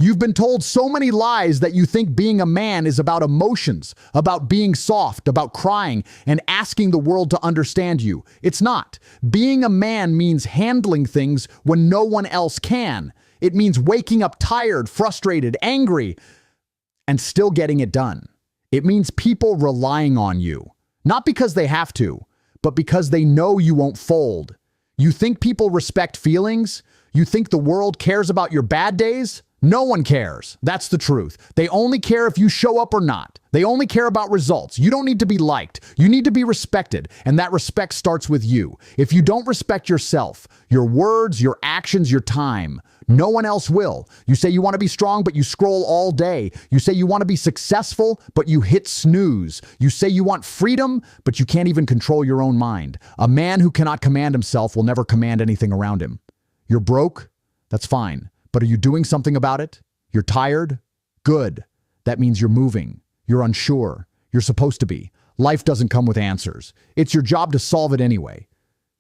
You've been told so many lies that you think being a man is about emotions, about being soft, about crying, and asking the world to understand you. It's not. Being a man means handling things when no one else can. It means waking up tired, frustrated, angry, and still getting it done. It means people relying on you. Not because they have to, but because they know you won't fold. You think people respect feelings? You think the world cares about your bad days? No one cares. That's the truth. They only care if you show up or not. They only care about results. You don't need to be liked. You need to be respected. And that respect starts with you. If you don't respect yourself, your words, your actions, your time, no one else will. You say you want to be strong, but you scroll all day. You say you want to be successful, but you hit snooze. You say you want freedom, but you can't even control your own mind. A man who cannot command himself will never command anything around him. You're broke? That's fine. But are you doing something about it? You're tired? Good. That means you're moving. You're unsure. You're supposed to be. Life doesn't come with answers. It's your job to solve it anyway.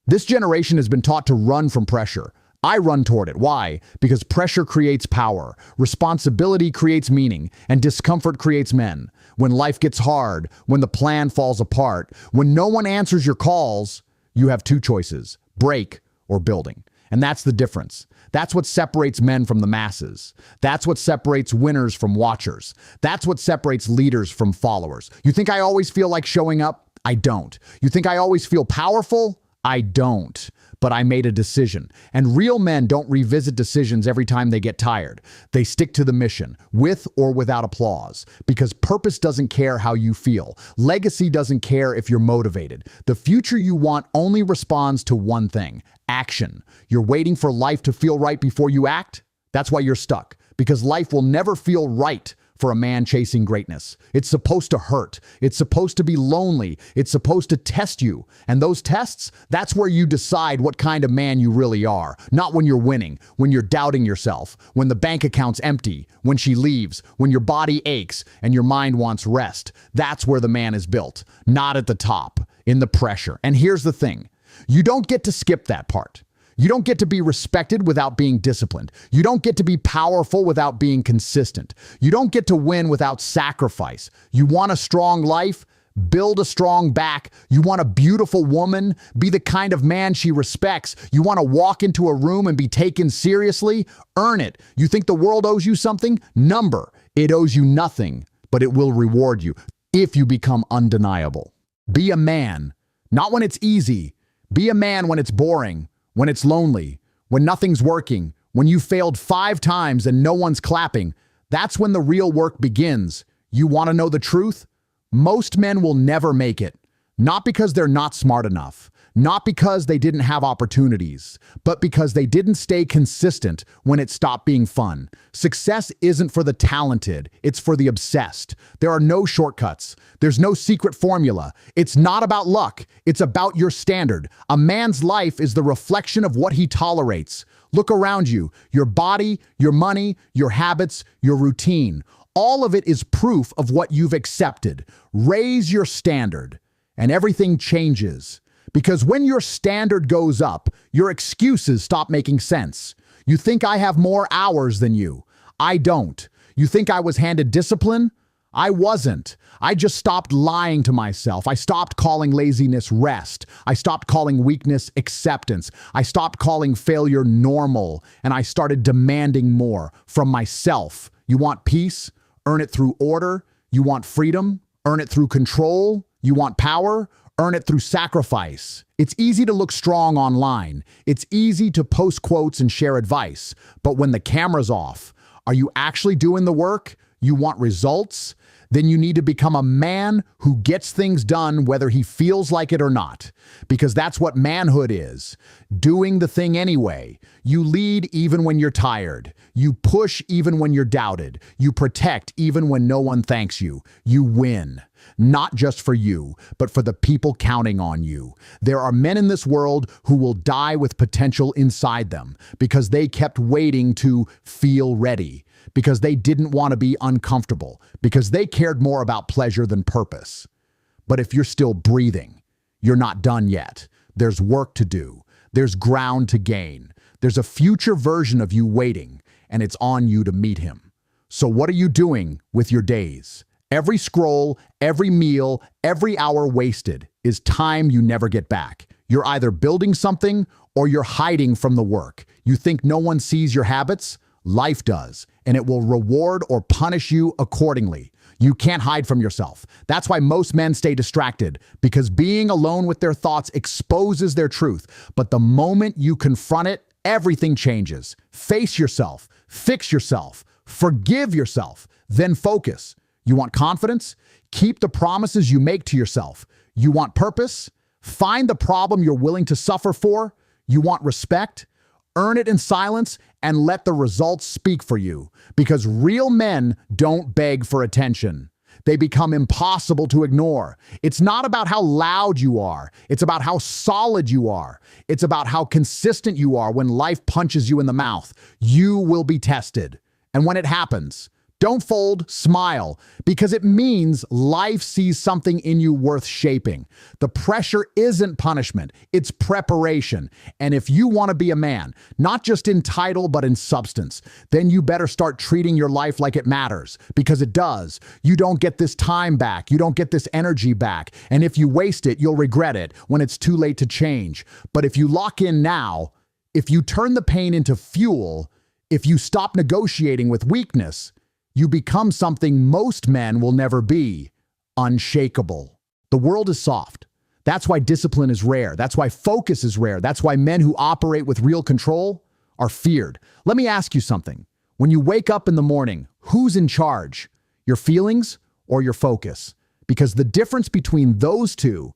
This generation has been taught to run from pressure. I run toward it. Why? Because pressure creates power, responsibility creates meaning, and discomfort creates men. When life gets hard, when the plan falls apart, when no one answers your calls, you have two choices: break or building. And that's the difference. That's what separates men from the masses. That's what separates winners from watchers. That's what separates leaders from followers. You think I always feel like showing up? I don't. You think I always feel powerful? I don't. But I made a decision. And real men don't revisit decisions every time they get tired. They stick to the mission, with or without applause. Because purpose doesn't care how you feel. Legacy doesn't care if you're motivated. The future you want only responds to one thing: action. You're waiting for life to feel right before you act? That's why you're stuck. Because life will never feel right for a man chasing greatness. It's supposed to hurt. It's supposed to be lonely. It's supposed to test you. And those tests, that's where you decide what kind of man you really are. Not when you're winning, when you're doubting yourself, when the bank account's empty, when she leaves, when your body aches and your mind wants rest. That's where the man is built. Not at the top, in the pressure. And here's the thing. You don't get to skip that part. You don't get to be respected without being disciplined. You don't get to be powerful without being consistent. You don't get to win without sacrifice. You want a strong life? Build a strong back. You want a beautiful woman? Be the kind of man she respects. You want to walk into a room and be taken seriously? Earn it. You think the world owes you something? Number. It owes you nothing, but it will reward you if you become undeniable. Be a man, not when it's easy. Be a man when it's boring, when it's lonely, when nothing's working, when you failed 5 times and no one's clapping. That's when the real work begins. You want to know the truth? Most men will never make it. Not because they're not smart enough, not because they didn't have opportunities, but because they didn't stay consistent when it stopped being fun. Success isn't for the talented, it's for the obsessed. There are no shortcuts. There's no secret formula. It's not about luck, it's about your standard. A man's life is the reflection of what he tolerates. Look around you, your body, your money, your habits, your routine. All of it is proof of what you've accepted. Raise your standard, and everything changes. Because when your standard goes up, your excuses stop making sense. You think I have more hours than you. I don't. You think I was handed discipline? I wasn't. I just stopped lying to myself. I stopped calling laziness rest. I stopped calling weakness acceptance. I stopped calling failure normal. And I started demanding more from myself. You want peace? Earn it through order. You want freedom? Earn it through control. You want power? Earn it through sacrifice. It's easy to look strong online. It's easy to post quotes and share advice. But when the camera's off, are you actually doing the work? You want results? Then you need to become a man who gets things done whether he feels like it or not. Because that's what manhood is. Doing the thing anyway. You lead even when you're tired. You push even when you're doubted. You protect even when no one thanks you. You win. Not just for you, but for the people counting on you. There are men in this world who will die with potential inside them because they kept waiting to feel ready, because they didn't want to be uncomfortable, because they cared more about pleasure than purpose. But if you're still breathing, you're not done yet. There's work to do. There's ground to gain. There's a future version of you waiting, and it's on you to meet him. So what are you doing with your days? Every scroll, every meal, every hour wasted is time you never get back. You're either building something or you're hiding from the work. You think no one sees your habits? Life does, and it will reward or punish you accordingly. You can't hide from yourself. That's why most men stay distracted, because being alone with their thoughts exposes their truth. But the moment you confront it, everything changes. Face yourself, fix yourself, forgive yourself, then focus. You want confidence? Keep the promises you make to yourself. You want purpose? Find the problem you're willing to suffer for. You want respect? Earn it in silence and let the results speak for you. Because real men don't beg for attention. They become impossible to ignore. It's not about how loud you are. It's about how solid you are. It's about how consistent you are when life punches you in the mouth. You will be tested. And when it happens, don't fold, smile, because it means life sees something in you worth shaping. The pressure isn't punishment, it's preparation. And if you want to be a man, not just in title, but in substance, then you better start treating your life like it matters, because it does. You don't get this time back, you don't get this energy back, and if you waste it, you'll regret it when it's too late to change. But if you lock in now, if you turn the pain into fuel, if you stop negotiating with weakness, you become something most men will never be: unshakable. The world is soft. That's why discipline is rare. That's why focus is rare. That's why men who operate with real control are feared. Let me ask you something. When you wake up in the morning, who's in charge? Your feelings or your focus? Because the difference between those two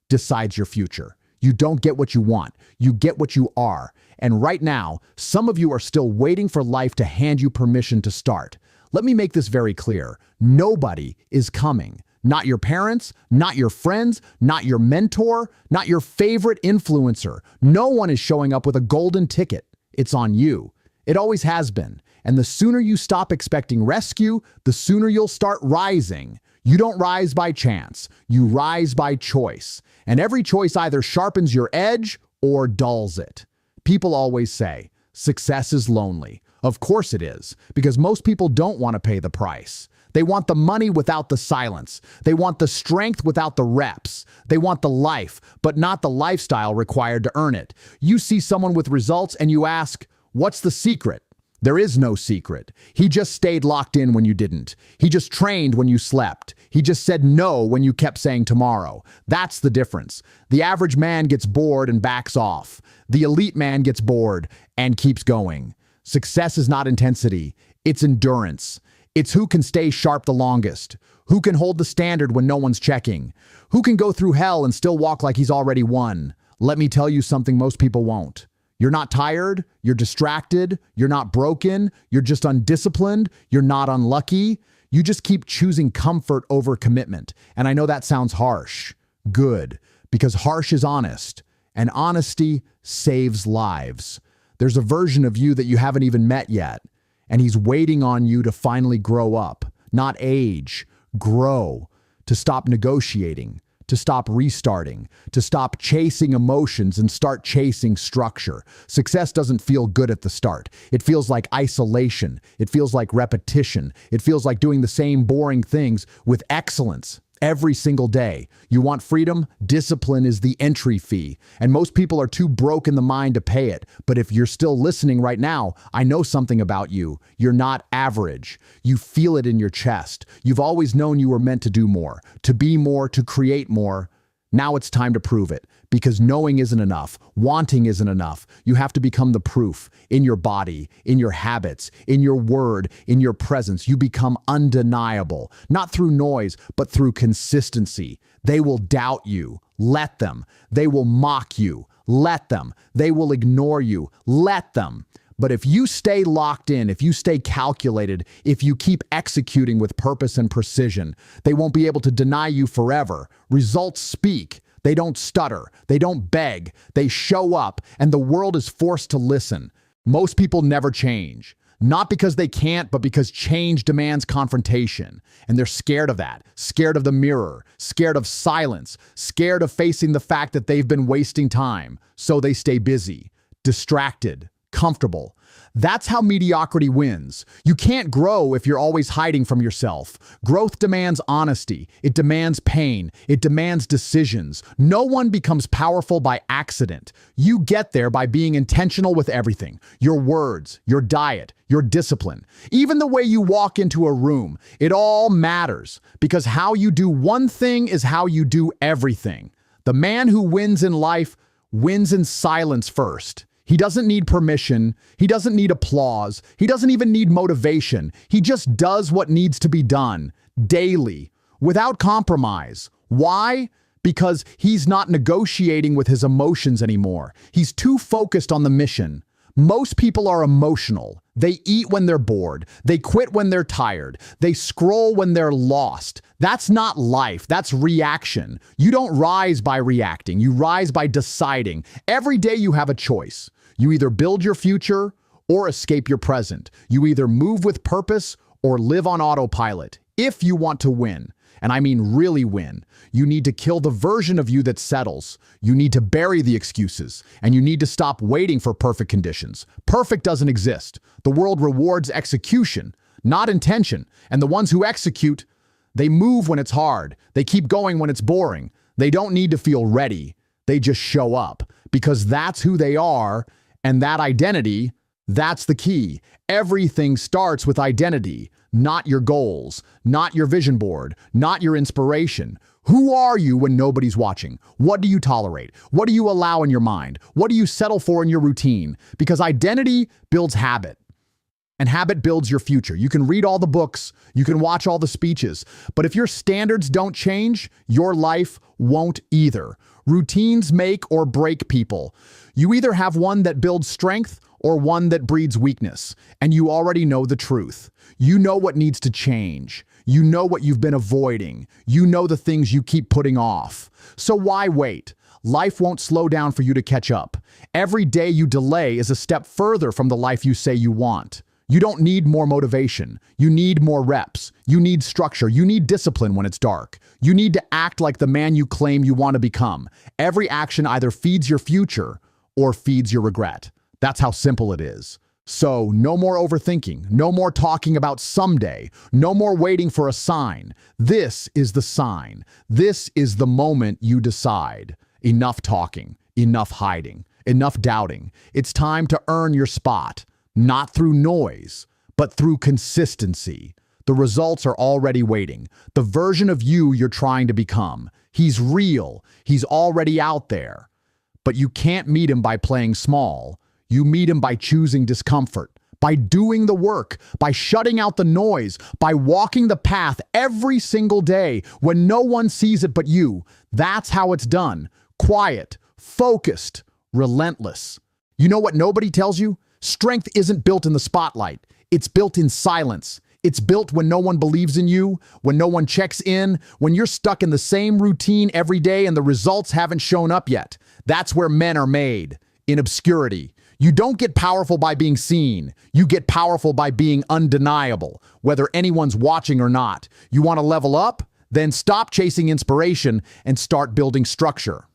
decides your future. You don't get what you want. You get what you are. And right now, some of you are still waiting for life to hand you permission to start. Let me make this very clear. Nobody is coming. Not your parents, not your friends, not your mentor, not your favorite influencer. No one is showing up with a golden ticket. It's on you. It always has been. And the sooner you stop expecting rescue, the sooner you'll start rising. You don't rise by chance. You rise by choice. And every choice either sharpens your edge or dulls it. People always say, success is lonely. Of course it is, because most people don't want to pay the price. They want the money without the silence. They want the strength without the reps. They want the life, but not the lifestyle required to earn it. You see someone with results and you ask, what's the secret? There is no secret. He just stayed locked in when you didn't. He just trained when you slept. He just said no when you kept saying tomorrow. That's the difference. The average man gets bored and backs off. The elite man gets bored and keeps going. Success is not intensity, it's endurance. It's who can stay sharp the longest, who can hold the standard when no one's checking, who can go through hell and still walk like he's already won. Let me tell you something most people won't. You're not tired, you're distracted, you're not broken, you're just undisciplined, you're not unlucky. You just keep choosing comfort over commitment. And I know that sounds harsh. Good, because harsh is honest, and honesty saves lives. There's a version of you that you haven't even met yet, and he's waiting on you to finally grow up, not age, grow, to stop negotiating, to stop restarting, to stop chasing emotions and start chasing structure. Success doesn't feel good at the start. It feels like isolation. It feels like repetition. It feels like doing the same boring things with excellence every single day. You want freedom? Discipline is the entry fee. And most people are too broke in the mind to pay it. But if you're still listening right now, I know something about you. You're not average. You feel it in your chest. You've always known you were meant to do more, to be more, to create more. Now it's time to prove it, because knowing isn't enough. Wanting isn't enough. You have to become the proof in your body, in your habits, in your word, in your presence. You become undeniable, not through noise, but through consistency. They will doubt you. Let them. They will mock you. Let them. They will ignore you. Let them. But if you stay locked in, if you stay calculated, if you keep executing with purpose and precision, they won't be able to deny you forever. Results speak. They don't stutter. They don't beg. They show up, and the world is forced to listen. Most people never change. Not because they can't, but because change demands confrontation. And they're scared of that, scared of the mirror, scared of silence, scared of facing the fact that they've been wasting time. So they stay busy, distracted, comfortable. That's how mediocrity wins. You can't grow if you're always hiding from yourself. Growth demands honesty. It demands pain. It demands decisions. No one becomes powerful by accident. You get there by being intentional with everything. Your words, your diet, your discipline. Even the way you walk into a room. It all matters because how you do one thing is how you do everything. The man who wins in life wins in silence first. He doesn't need permission. He doesn't need applause. He doesn't even need motivation. He just does what needs to be done daily, without compromise. Why? Because he's not negotiating with his emotions anymore. He's too focused on the mission. Most people are emotional. They eat when they're bored. They quit when they're tired. They scroll when they're lost. That's not life. That's reaction. You don't rise by reacting. You rise by deciding. Every day you have a choice. You either build your future or escape your present. You either move with purpose or live on autopilot. If you want to win, and I mean really win, you need to kill the version of you that settles. You need to bury the excuses, and you need to stop waiting for perfect conditions. Perfect doesn't exist. The world rewards execution, not intention. And the ones who execute, they move when it's hard. They keep going when it's boring. They don't need to feel ready. They just show up because that's who they are, and that identity, that's the key. Everything starts with identity. Not your goals, not your vision board, not your inspiration. Who are you when nobody's watching? What do you tolerate? What do you allow in your mind? What do you settle for in your routine? Because identity builds habit, and habit builds your future. You can read all the books, you can watch all the speeches, but if your standards don't change, your life won't either. Routines make or break people. You either have one that builds strength or one that breeds weakness, and you already know the truth. You know what needs to change. You know what you've been avoiding. You know the things you keep putting off. So why wait? Life won't slow down for you to catch up. Every day you delay is a step further from the life you say you want. You don't need more motivation. You need more reps. You need structure. You need discipline when it's dark. You need to act like the man you claim you want to become. Every action either feeds your future or feeds your regret. That's how simple it is. So no more overthinking, no more talking about someday, no more waiting for a sign. This is the sign. This is the moment you decide. Enough talking, enough hiding, enough doubting. It's time to earn your spot, not through noise, but through consistency. The results are already waiting. The version of you you're trying to become. He's real. He's already out there. But you can't meet him by playing small. You meet him by choosing discomfort, by doing the work, by shutting out the noise, by walking the path every single day when no one sees it but you. That's how it's done. Quiet, focused, relentless. You know what nobody tells you? Strength isn't built in the spotlight. It's built in silence. It's built when no one believes in you, when no one checks in, when you're stuck in the same routine every day and the results haven't shown up yet. That's where men are made, in obscurity. You don't get powerful by being seen. You get powerful by being undeniable, whether anyone's watching or not. You want to level up? Then stop chasing inspiration and start building structure.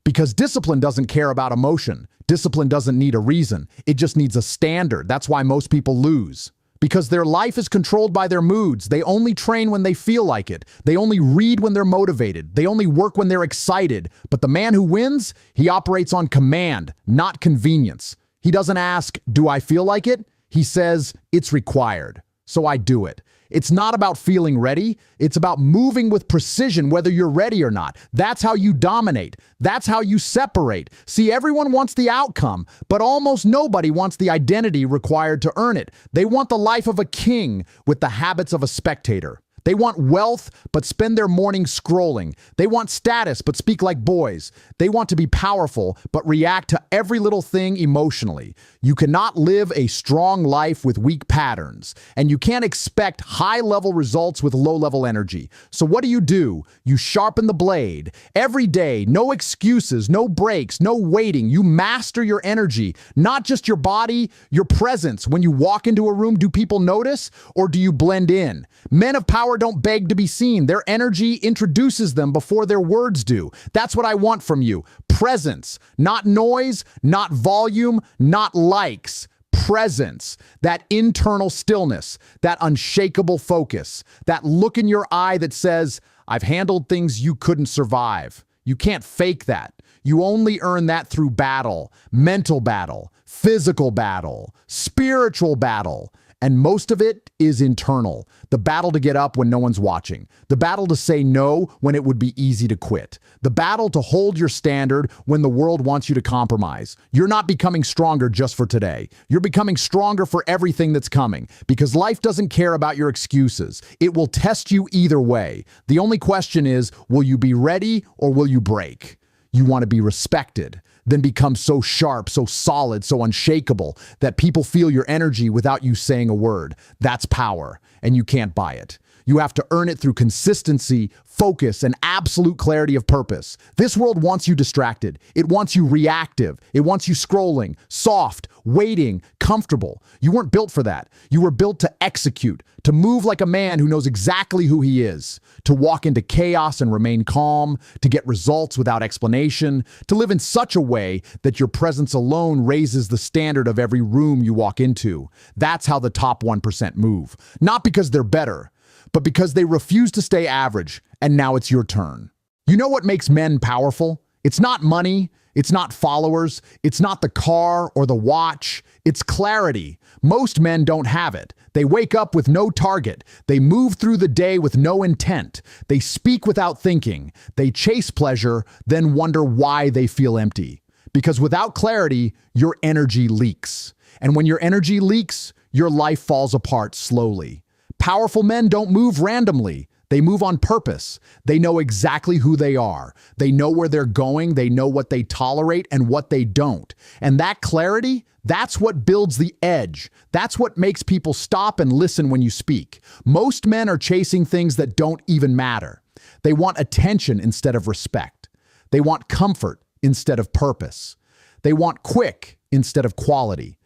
Because discipline doesn't care about emotion. Discipline doesn't need a reason. It just needs a standard. That's why most people lose. Because their life is controlled by their moods. They only train when they feel like it. They only read when they're motivated. They only work when they're excited. But the man who wins, he operates on command, not convenience. He doesn't ask, do I feel like it? He says, it's required, so I do it. It's not about feeling ready. It's about moving with precision whether you're ready or not. That's how you dominate. That's how you separate. See, everyone wants the outcome, but almost nobody wants the identity required to earn it. They want the life of a king with the habits of a spectator. They want wealth, but spend their mornings scrolling. They want status, but speak like boys. They want to be powerful, but react to every little thing emotionally. You cannot live a strong life with weak patterns, and you can't expect high-level results with low-level energy. So what do? You sharpen the blade. Every day, no excuses, no breaks, no waiting. You master your energy, not just your body, your presence. When you walk into a room, do people notice, or do you blend in? Men of power don't beg to be seen. Their energy introduces them before their words do. That's what I want from you. Presence, not noise, not volume, not likes. presence, that internal stillness, that unshakable focus, that look in your eye that says, I've handled things you couldn't survive. You can't fake that. You only earn that through battle, mental battle, physical battle, spiritual battle. And most of it is internal. The battle to get up when no one's watching. The battle to say no when it would be easy to quit. The battle to hold your standard when the world wants you to compromise. You're not becoming stronger just for today. You're becoming stronger for everything that's coming, because life doesn't care about your excuses. It will test you either way. The only question is, will you be ready or will you break? You want to be respected, then become so sharp, so solid, so unshakable that people feel your energy without you saying a word. That's power, and you can't buy it. You have to earn it through consistency, focus, and absolute clarity of purpose. This world wants you distracted. It wants you reactive. It wants you scrolling, soft, waiting, comfortable. You weren't built for that. You were built to execute, to move like a man who knows exactly who he is, to walk into chaos and remain calm, to get results without explanation, to live in such a way that your presence alone raises the standard of every room you walk into. That's how the top 1% move. Not because they're better, but because they refuse to stay average, and now it's your turn. You know what makes men powerful? It's not money, it's not followers, it's not the car or the watch, it's clarity. Most men don't have it. They wake up with no target. They move through the day with no intent. They speak without thinking. They chase pleasure, then wonder why they feel empty. Because without clarity, your energy leaks. And when your energy leaks, your life falls apart slowly. Powerful men don't move randomly. They move on purpose. They know exactly who they are. They know where they're going. They know what they tolerate and what they don't. And that clarity, that's what builds the edge. That's what makes people stop and listen when you speak. Most men are chasing things that don't even matter. They want attention instead of respect. They want comfort instead of purpose. They want quick instead of quality.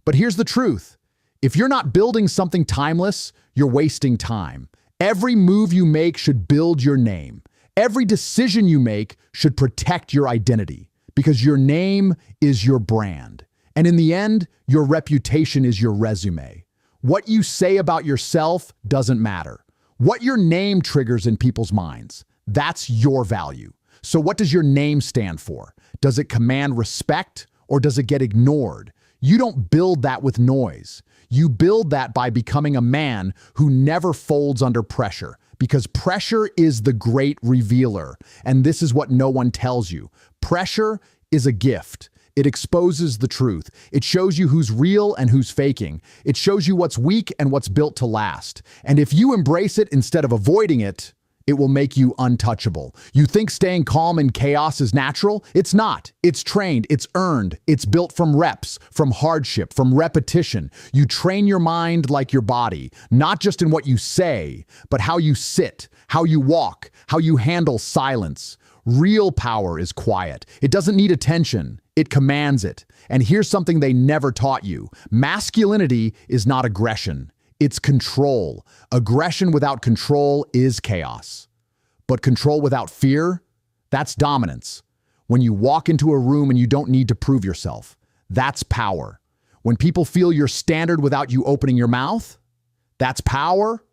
But here's the truth. If you're not building something timeless, you're wasting time. Every move you make should build your name. Every decision you make should protect your identity, because your name is your brand. And in the end, your reputation is your resume. What you say about yourself doesn't matter. What your name triggers in people's minds, that's your value. So what does your name stand for? Does it command respect or does it get ignored? You don't build that with noise. You build that by becoming a man who never folds under pressure, because pressure is the great revealer. And this is what no one tells you. Pressure is a gift. It exposes the truth. It shows you who's real and who's faking. It shows you what's weak and what's built to last. And if you embrace it instead of avoiding it, it will make you untouchable. You think staying calm in chaos is natural? It's not. It's trained. It's earned. It's built from reps, from hardship, from repetition. You train your mind like your body, not just in what you say, but how you sit, how you walk, how you handle silence. Real power is quiet. It doesn't need attention. It commands it. And here's something they never taught you. Masculinity is not aggression. It's control. Aggression without control is chaos. But control without fear, that's dominance. When you walk into a room and you don't need to prove yourself, that's power. When people feel your standard without you opening your mouth, that's power.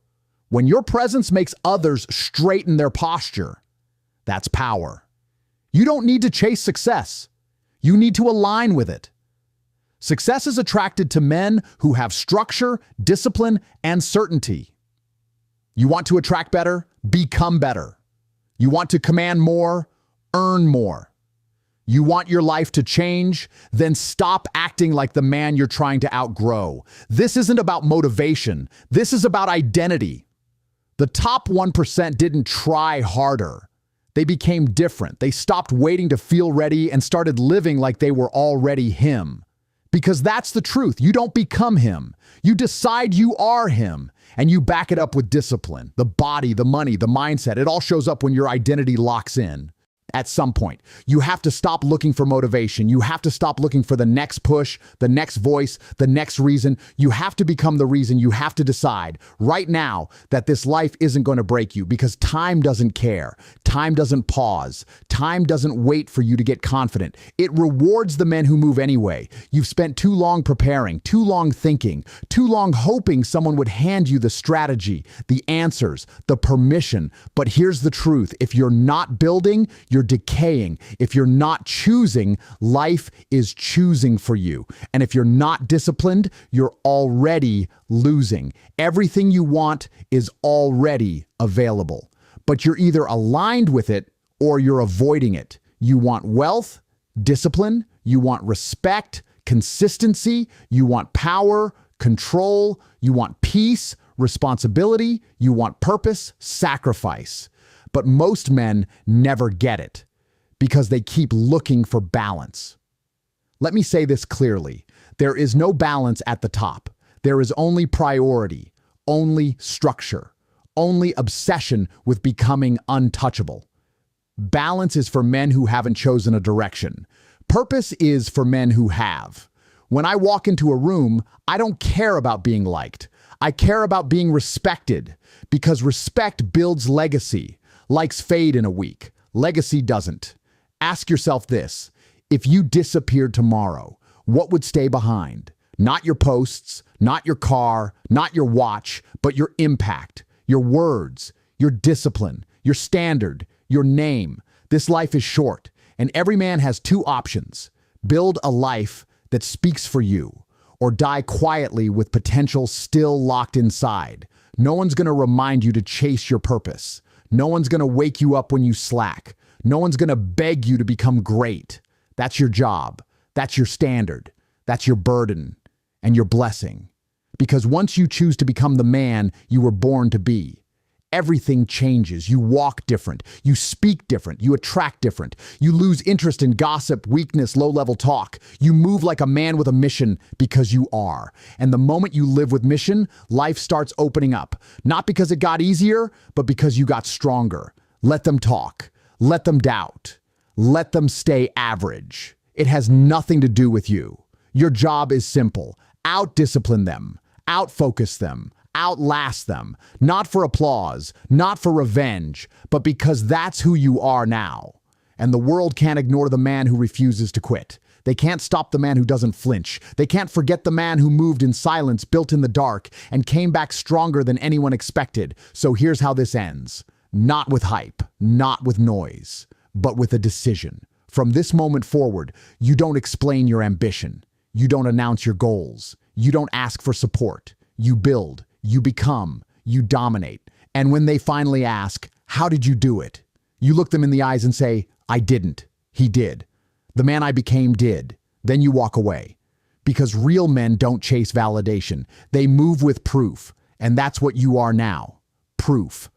When your presence makes others straighten their posture, that's power. You don't need to chase success. You need to align with it. Success is attracted to men who have structure, discipline, and certainty. You want to attract better? Become better. You want to command more? Earn more. You want your life to change? Then stop acting like the man you're trying to outgrow. This isn't about motivation. This is about identity. The top 1% didn't try harder. They became different. They stopped waiting to feel ready and started living like they were already him. Because that's the truth. You don't become him. You decide you are him, and you back it up with discipline. The body, the money, the mindset, it all shows up when your identity locks in. at some point. You have to stop looking for motivation. You have to stop looking for the next push, the next voice, the next reason. You have to become the reason. You have to decide right now that this life isn't going to break you, because time doesn't care. Time doesn't pause. Time doesn't wait for you to get confident. It rewards the men who move anyway. You've spent too long preparing, too long thinking, too long hoping someone would hand you the strategy, the answers, the permission. But here's the truth. If you're not building, you're decaying. If you're not choosing, life is choosing for you. And if you're not disciplined, you're already losing. Everything you want is already available. But you're either aligned with it or you're avoiding it. You want wealth, discipline, you want respect, consistency, you want power, control, you want peace, responsibility, you want purpose, sacrifice. But most men never get it because they keep looking for balance. Let me say this clearly. There is no balance at the top. There is only priority, only structure, only obsession with becoming untouchable. Balance is for men who haven't chosen a direction. Purpose is for men who have. When I walk into a room, I don't care about being liked. I care about being respected, because respect builds legacy. Likes fade in a week. Legacy doesn't. Ask yourself this: if you disappeared tomorrow, what would stay behind? Not your posts, not your car, not your watch, but your impact, your words, your discipline, your standard, your name. This life is short, and every man has two options: build a life that speaks for you, or die quietly with potential still locked inside. No one's going to remind you to chase your purpose. No one's going to wake you up when you slack. No one's going to beg you to become great. That's your job. That's your standard. That's your burden and your blessing. Because once you choose to become the man you were born to be, everything changes. You walk different. You speak different. You attract different. You lose interest in gossip, weakness, low-level talk. You move like a man with a mission because you are. And the moment you live with mission, life starts opening up. Not because it got easier, but because you got stronger. Let them talk. Let them doubt. Let them stay average. It has nothing to do with you. Your job is simple. Out-discipline them. Out-focus them. Outlast them, not for applause, not for revenge, but because that's who you are now. And the world can't ignore the man who refuses to quit. They can't stop the man who doesn't flinch. They can't forget the man who moved in silence, built in the dark, and came back stronger than anyone expected. So here's how this ends. Not with hype, not with noise, but with a decision. From this moment forward, you don't explain your ambition. You don't announce your goals. You don't ask for support. You build. You become, you dominate. And when they finally ask, how did you do it? You look them in the eyes and say, I didn't. He did. The man I became did. Then you walk away. Because real men don't chase validation. They move with proof. And that's what you are now. Proof.